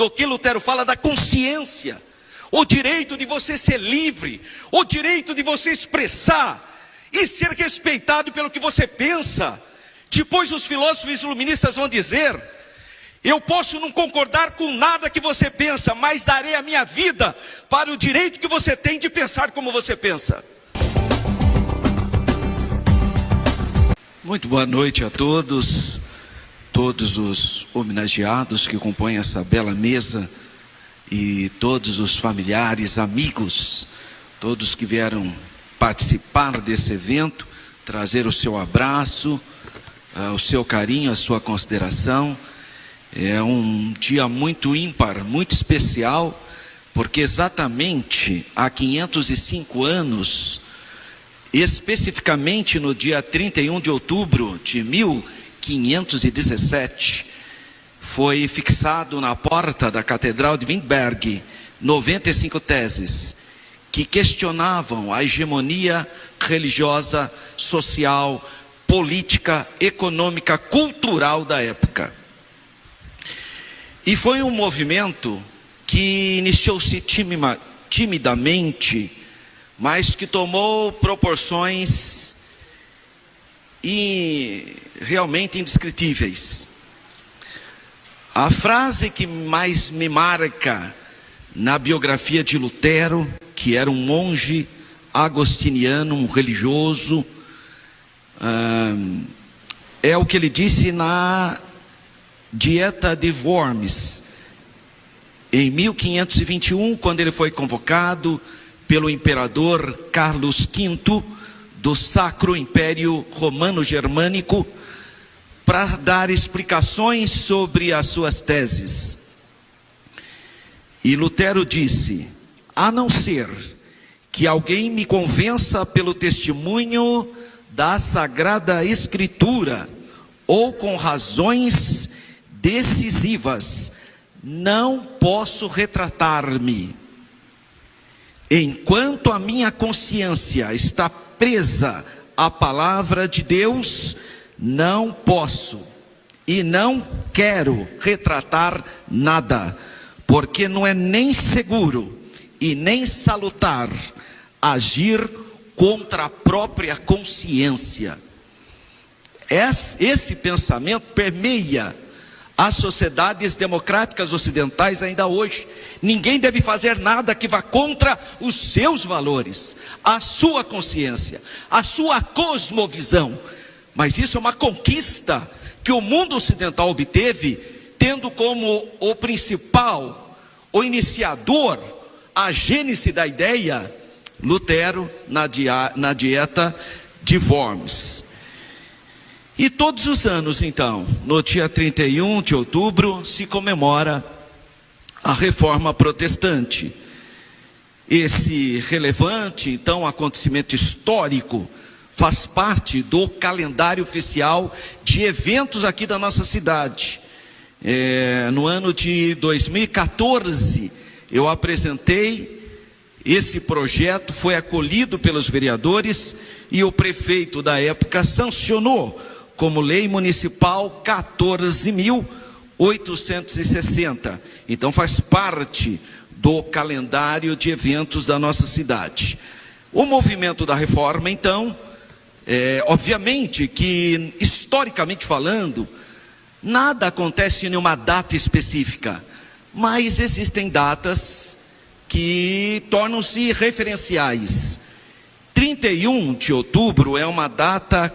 do que Lutero fala da consciência, o direito de você ser livre, o direito de você expressar e ser respeitado pelo que você pensa. Depois os filósofos iluministas vão dizer: eu posso não concordar com nada que você pensa, mas darei a minha vida para o direito que você tem de pensar como você pensa. Muito boa noite a todos os homenageados que compõem essa bela mesa e todos os familiares, amigos, todos que vieram participar desse evento, trazer o seu abraço, o seu carinho, a sua consideração. É um dia muito ímpar, muito especial, porque exatamente há 505 anos, especificamente no dia 31 de outubro de 1517, foi fixado na porta da Catedral de Wittenberg 95 teses que questionavam a hegemonia religiosa, social, política, econômica, cultural da época. E foi um movimento que iniciou-se timidamente, mas que tomou proporções realmente indescritíveis. A frase que mais me marca na biografia de Lutero, que era um monge agostiniano, um religioso, é o que ele disse na Dieta de Worms, em 1521, quando ele foi convocado pelo imperador Carlos V do Sacro Império Romano Germânico para dar explicações sobre as suas teses. E Lutero disse: a não ser que alguém me convença pelo testemunho da Sagrada Escritura ou com razões decisivas, não posso retratar-me. Enquanto a minha consciência está presa à palavra de Deus, não posso e não quero retratar nada, porque não é nem seguro e nem salutar agir contra a própria consciência. Esse pensamento permeia as sociedades democráticas ocidentais ainda hoje. Ninguém deve fazer nada que vá contra os seus valores, a sua consciência, a sua cosmovisão. Mas isso é uma conquista que o mundo ocidental obteve, tendo como o principal, o iniciador, a gênese da ideia, Lutero na Dieta de Worms. E todos os anos, então, no dia 31 de outubro, se comemora a Reforma Protestante. Esse relevante, então, acontecimento histórico faz parte do calendário oficial de eventos aqui da nossa cidade. No ano de 2014, eu apresentei esse projeto, foi acolhido pelos vereadores e o prefeito da época sancionou como lei municipal 14.860. Então faz parte do calendário de eventos da nossa cidade. O movimento da reforma, então, obviamente que, historicamente falando, nada acontece em uma data específica, mas existem datas que tornam-se referenciais. 31 de outubro é uma data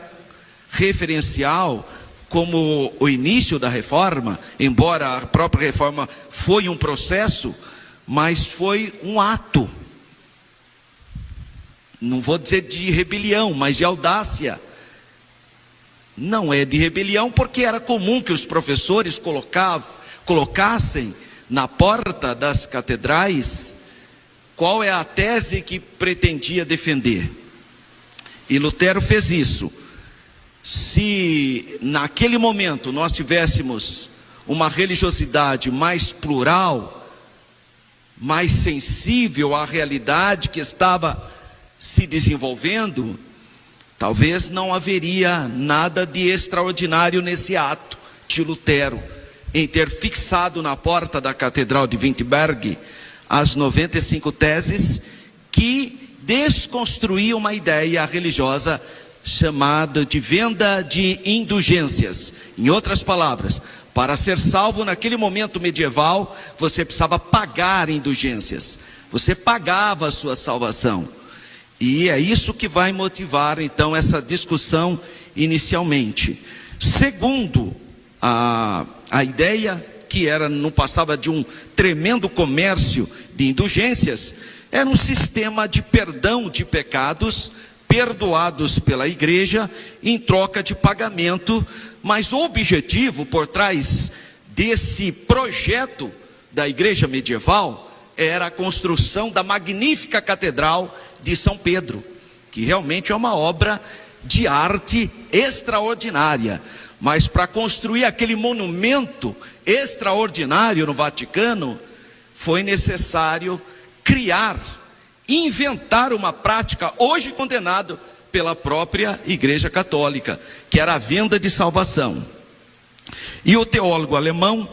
referencial como o início da reforma, embora a própria reforma foi um processo, mas foi um ato, não vou dizer de rebelião, mas de audácia. Não é de rebelião, porque era comum que os professores colocassem na porta das catedrais qual é a tese que pretendia defender. E Lutero fez isso. Se naquele momento nós tivéssemos uma religiosidade mais plural, mais sensível à realidade que estava se desenvolvendo, talvez não haveria nada de extraordinário nesse ato de Lutero em ter fixado na porta da Catedral de Wittenberg as 95 teses que desconstruíam uma ideia religiosa chamada de venda de indulgências. Em outras palavras, para ser salvo naquele momento medieval, você precisava pagar indulgências. Você pagava a sua salvação. E é isso que vai motivar então essa discussão inicialmente. Segundo a ideia, que não passava de um tremendo comércio de indulgências, era um sistema de perdão de pecados perdoados pela igreja em troca de pagamento, mas o objetivo por trás desse projeto da igreja medieval era a construção da magnífica Catedral de São Pedro, que realmente é uma obra de arte extraordinária. Mas para construir aquele monumento extraordinário no Vaticano, foi necessário inventar uma prática hoje condenada pela própria Igreja Católica, que era a venda de salvação. E o teólogo alemão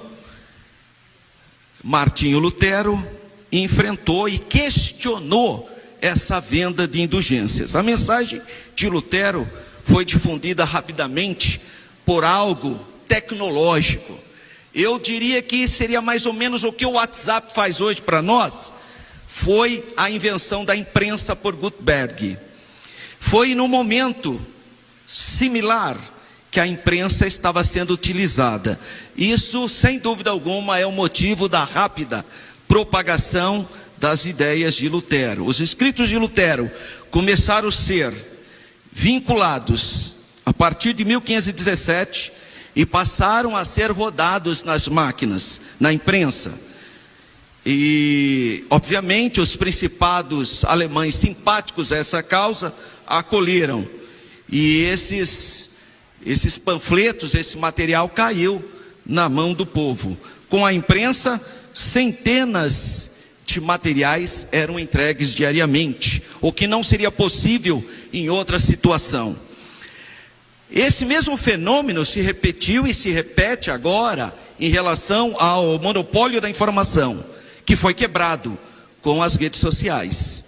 Martinho Lutero enfrentou e questionou essa venda de indulgências. A mensagem de Lutero foi difundida rapidamente por algo tecnológico. Eu diria que seria mais ou menos o que o WhatsApp faz hoje para nós. Foi a invenção da imprensa por Gutenberg. Foi no momento similar que a imprensa estava sendo utilizada. Isso, sem dúvida alguma, é o motivo da rápida propagação das ideias de Lutero. Os escritos de Lutero começaram a ser vinculados a partir de 1517 e passaram a ser rodados nas máquinas, na imprensa. E, obviamente, os principados alemães simpáticos a essa causa acolheram. E esses panfletos, esse material caiu na mão do povo. Com a imprensa, centenas de materiais eram entregues diariamente, o que não seria possível em outra situação. Esse mesmo fenômeno se repetiu e se repete agora em relação ao monopólio da informação, que foi quebrado com as redes sociais.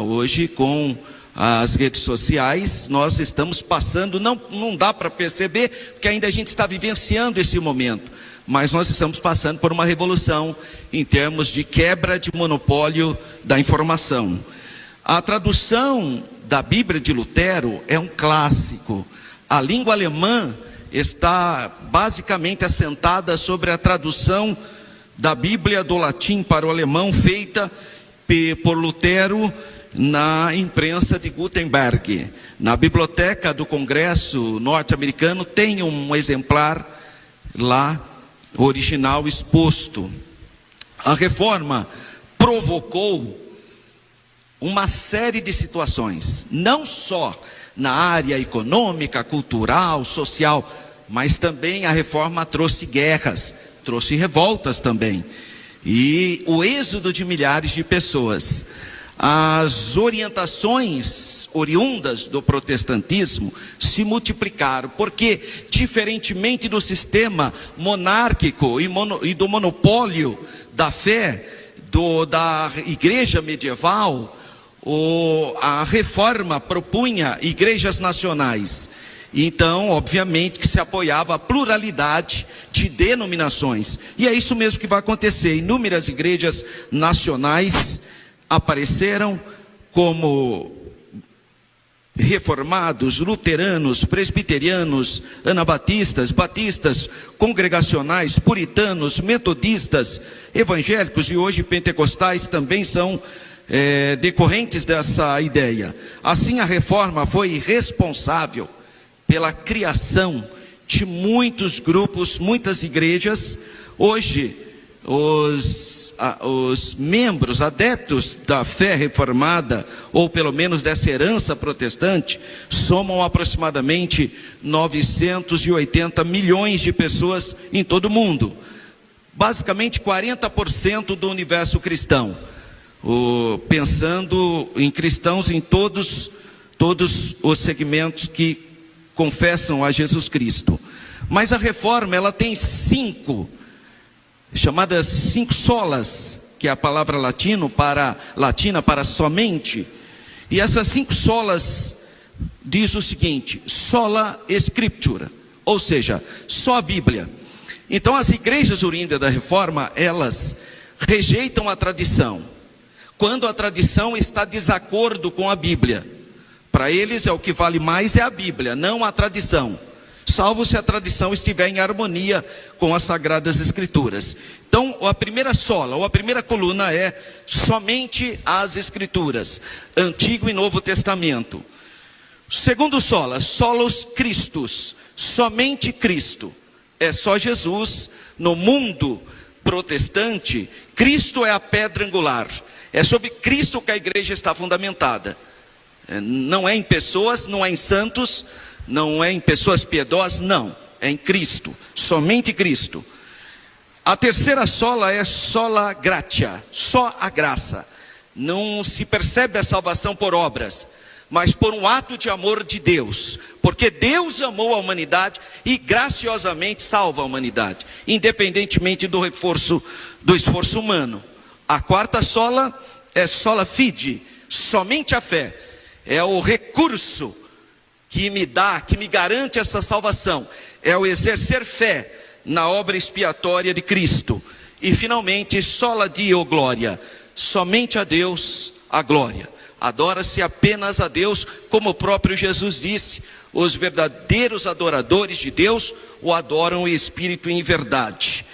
Hoje, com as redes sociais, nós estamos passando, não dá para perceber, porque ainda a gente está vivenciando esse momento, mas nós estamos passando por uma revolução em termos de quebra de monopólio da informação. A tradução da Bíblia de Lutero é um clássico. A língua alemã está basicamente assentada sobre a tradução da Bíblia do latim para o alemão, feita por Lutero na imprensa de Gutenberg. Na biblioteca do Congresso norte-americano tem um exemplar lá, original, exposto. A reforma provocou uma série de situações, não só na área econômica, cultural, social, mas também a reforma trouxe guerras, trouxe revoltas também, e o êxodo de milhares de pessoas. As orientações oriundas do protestantismo se multiplicaram, porque, diferentemente do sistema monárquico e do monopólio da fé da igreja medieval, a reforma propunha igrejas nacionais. Então, obviamente que se apoiava a pluralidade de denominações. E é isso mesmo que vai acontecer. Inúmeras igrejas nacionais apareceram, como reformados, luteranos, presbiterianos, anabatistas, batistas, congregacionais, puritanos, metodistas, evangélicos e hoje pentecostais também são decorrentes dessa ideia. Assim, a reforma foi responsável pela criação de muitos grupos, muitas igrejas. Hoje, os membros, adeptos da fé reformada, ou pelo menos dessa herança protestante, somam aproximadamente 980 milhões de pessoas em todo o mundo. Basicamente 40% do universo cristão. Pensando em cristãos em todos os segmentos que confessam a Jesus Cristo. Mas a reforma, ela tem 5 chamadas 5 solas, que é a palavra latina para somente. E essas 5 solas diz o seguinte: sola scriptura, ou seja, só a Bíblia. Então as igrejas oriundas da Reforma, elas rejeitam a tradição, quando a tradição está de desacordo com a Bíblia. Para eles o que vale mais é a Bíblia, não a tradição, salvo se a tradição estiver em harmonia com as Sagradas Escrituras. Então a primeira sola, ou a primeira coluna é somente as Escrituras, Antigo e Novo Testamento. Segundo sola, solos Christus, somente Cristo, é só Jesus. No mundo protestante, Cristo é a pedra angular, é sobre Cristo que a igreja está fundamentada. Não é em pessoas, não é em santos, não é em pessoas piedosas, não, é em Cristo, somente Cristo. A terceira sola é sola gratia, só a graça. Não se percebe a salvação por obras, mas por um ato de amor de Deus, porque Deus amou a humanidade e graciosamente salva a humanidade, independentemente do esforço humano. A quarta sola é sola fide, somente a fé, é o recurso que me garante essa salvação, é o exercer fé na obra expiatória de Cristo. E finalmente, sola Deo glória, somente a Deus a glória. Adora-se apenas a Deus, como o próprio Jesus disse: os verdadeiros adoradores de Deus o adoram em espírito e em verdade.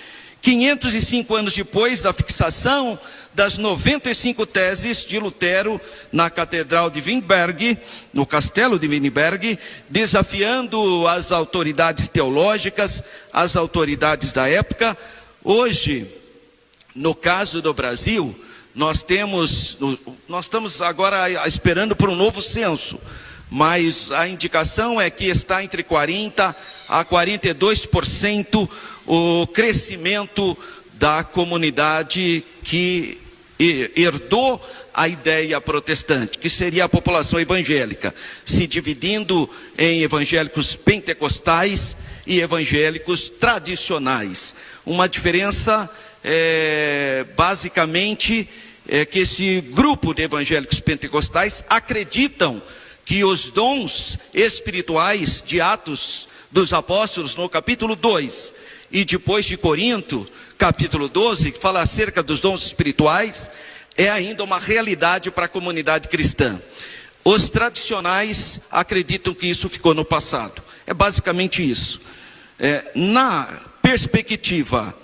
505 anos depois da fixação das 95 teses de Lutero na Catedral de Wittenberg, no Castelo de Wittenberg, desafiando as autoridades teológicas, as autoridades da época. Hoje, no caso do Brasil, nós estamos agora esperando por um novo censo, mas a indicação é que está entre 40% a 42% o crescimento da comunidade que herdou a ideia protestante, que seria a população evangélica, se dividindo em evangélicos pentecostais e evangélicos tradicionais. Uma diferença basicamente é que esse grupo de evangélicos pentecostais acreditam que os dons espirituais de Atos dos Apóstolos, no capítulo 2, e depois de Corinto, capítulo 12, que fala acerca dos dons espirituais, é ainda uma realidade para a comunidade cristã. Os tradicionais acreditam que isso ficou no passado. É basicamente isso. Na perspectiva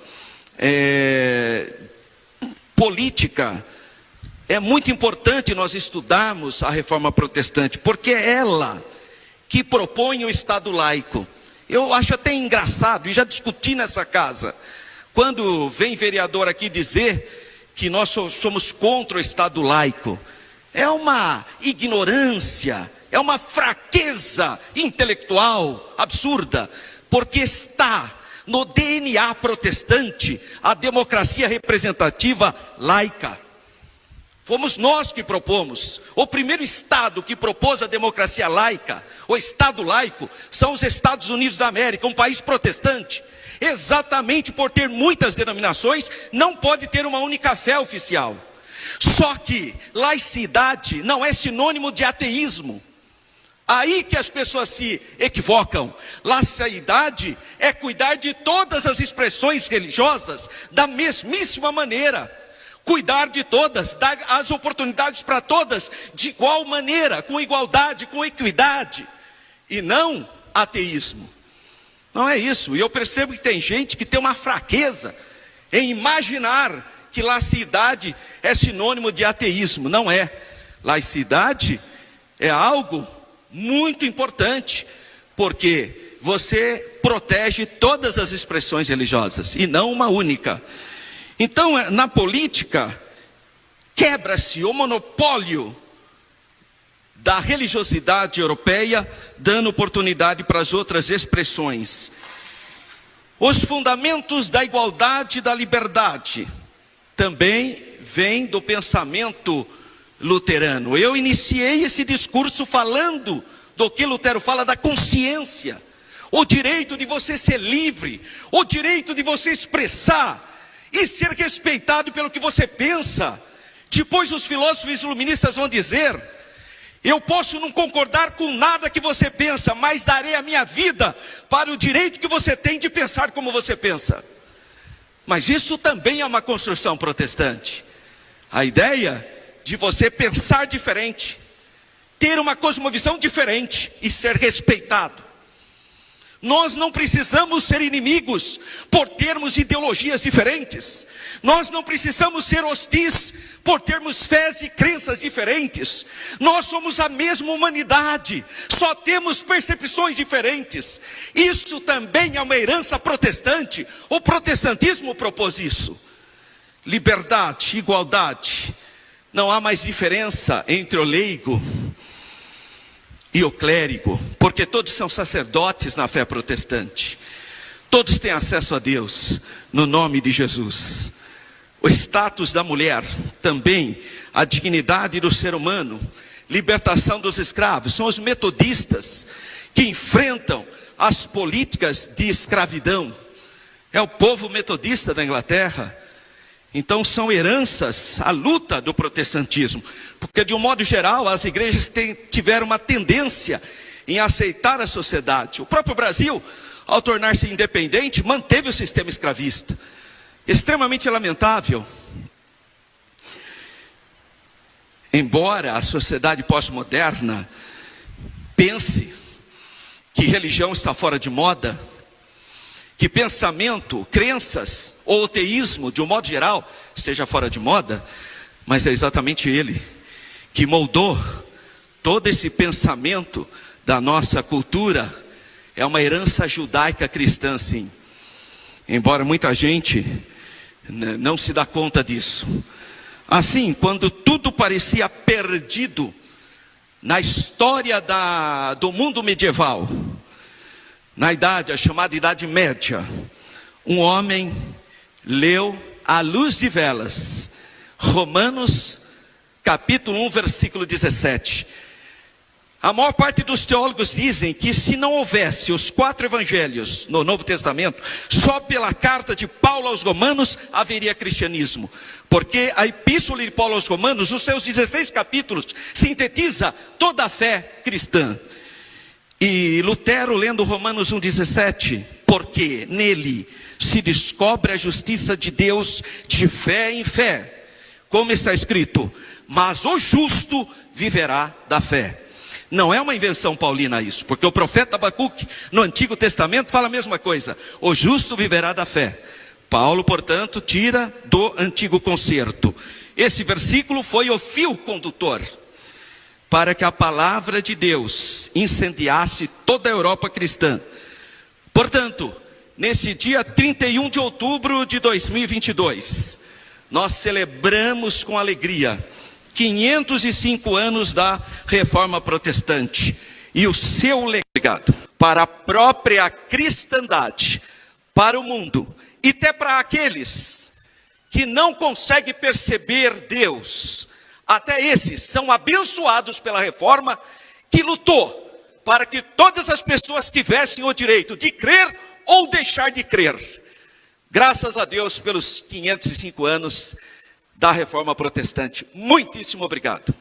política, é muito importante nós estudarmos a reforma protestante, porque é ela que propõe o Estado laico. Eu acho até engraçado, e já discuti nessa casa, quando vem vereador aqui dizer que nós somos contra o Estado laico. É uma ignorância, é uma fraqueza intelectual absurda, porque está no DNA protestante a democracia representativa laica. Fomos nós que propomos. O primeiro Estado que propôs a democracia laica, o Estado laico, são os Estados Unidos da América, um país protestante. Exatamente por ter muitas denominações, não pode ter uma única fé oficial. Só que laicidade não é sinônimo de ateísmo. Aí que as pessoas se equivocam. Laicidade é cuidar de todas as expressões religiosas da mesmíssima maneira. Cuidar de todas, dar as oportunidades para todas de igual maneira, com igualdade, com equidade, e não ateísmo. Não é isso. E eu percebo que tem gente que tem uma fraqueza em imaginar que laicidade é sinônimo de ateísmo. Não é. Laicidade é algo muito importante, porque você protege todas as expressões religiosas e não uma única. Então, na política, quebra-se o monopólio da religiosidade europeia, dando oportunidade para as outras expressões. Os fundamentos da igualdade e da liberdade também vêm do pensamento luterano. Eu iniciei esse discurso falando do que Lutero fala da consciência, o direito de você ser livre, o direito de você expressar e ser respeitado pelo que você pensa. Depois os filósofos iluministas vão dizer: eu posso não concordar com nada que você pensa, mas darei a minha vida para o direito que você tem de pensar como você pensa. Mas isso também é uma construção protestante. A ideia de você pensar diferente, ter uma cosmovisão diferente e ser respeitado. Nós não precisamos ser inimigos por termos ideologias diferentes. Nós não precisamos ser hostis por termos fés e crenças diferentes. Nós somos a mesma humanidade, só temos percepções diferentes. Isso também é uma herança protestante. O protestantismo propôs isso. Liberdade, igualdade. Não há mais diferença entre o leigo e o clérigo, porque todos são sacerdotes na fé protestante. Todos têm acesso a Deus no nome de Jesus. O status da mulher, também a dignidade do ser humano, libertação dos escravos. São os metodistas que enfrentam as políticas de escravidão. É o povo metodista da Inglaterra. Então são heranças, a luta do protestantismo, porque de um modo geral as igrejas tiveram uma tendência em aceitar a sociedade. O próprio Brasil, ao tornar-se independente, manteve o sistema escravista, extremamente lamentável. Embora a sociedade pós-moderna pense que religião está fora de moda, que pensamento, crenças ou teísmo, de um modo geral, esteja fora de moda, mas é exatamente ele que moldou todo esse pensamento da nossa cultura. É uma herança judaica cristã, sim. Embora muita gente não se dá conta disso. Assim, quando tudo parecia perdido na história do mundo medieval, na a chamada Idade Média, um homem leu à luz de velas Romanos capítulo 1, versículo 17. A maior parte dos teólogos dizem que se não houvesse os 4 evangelhos no Novo Testamento, só pela carta de Paulo aos Romanos haveria cristianismo. Porque a epístola de Paulo aos Romanos, os seus 16 capítulos, sintetiza toda a fé cristã. E Lutero, lendo Romanos 1,17, porque nele se descobre a justiça de Deus de fé em fé, como está escrito, mas o justo viverá da fé. Não é uma invenção paulina isso, porque o profeta Abacuque, no Antigo Testamento, fala a mesma coisa, o justo viverá da fé. Paulo, portanto, tira do Antigo Concerto. Esse versículo foi o fio condutor para que a palavra de Deus incendiasse toda a Europa cristã. Portanto, nesse dia 31 de outubro de 2022, nós celebramos com alegria 505 anos da Reforma Protestante e o seu legado para a própria cristandade, para o mundo e até para aqueles que não conseguem perceber Deus. Até esses são abençoados pela reforma que lutou para que todas as pessoas tivessem o direito de crer ou deixar de crer. Graças a Deus pelos 505 anos da reforma protestante. Muitíssimo obrigado.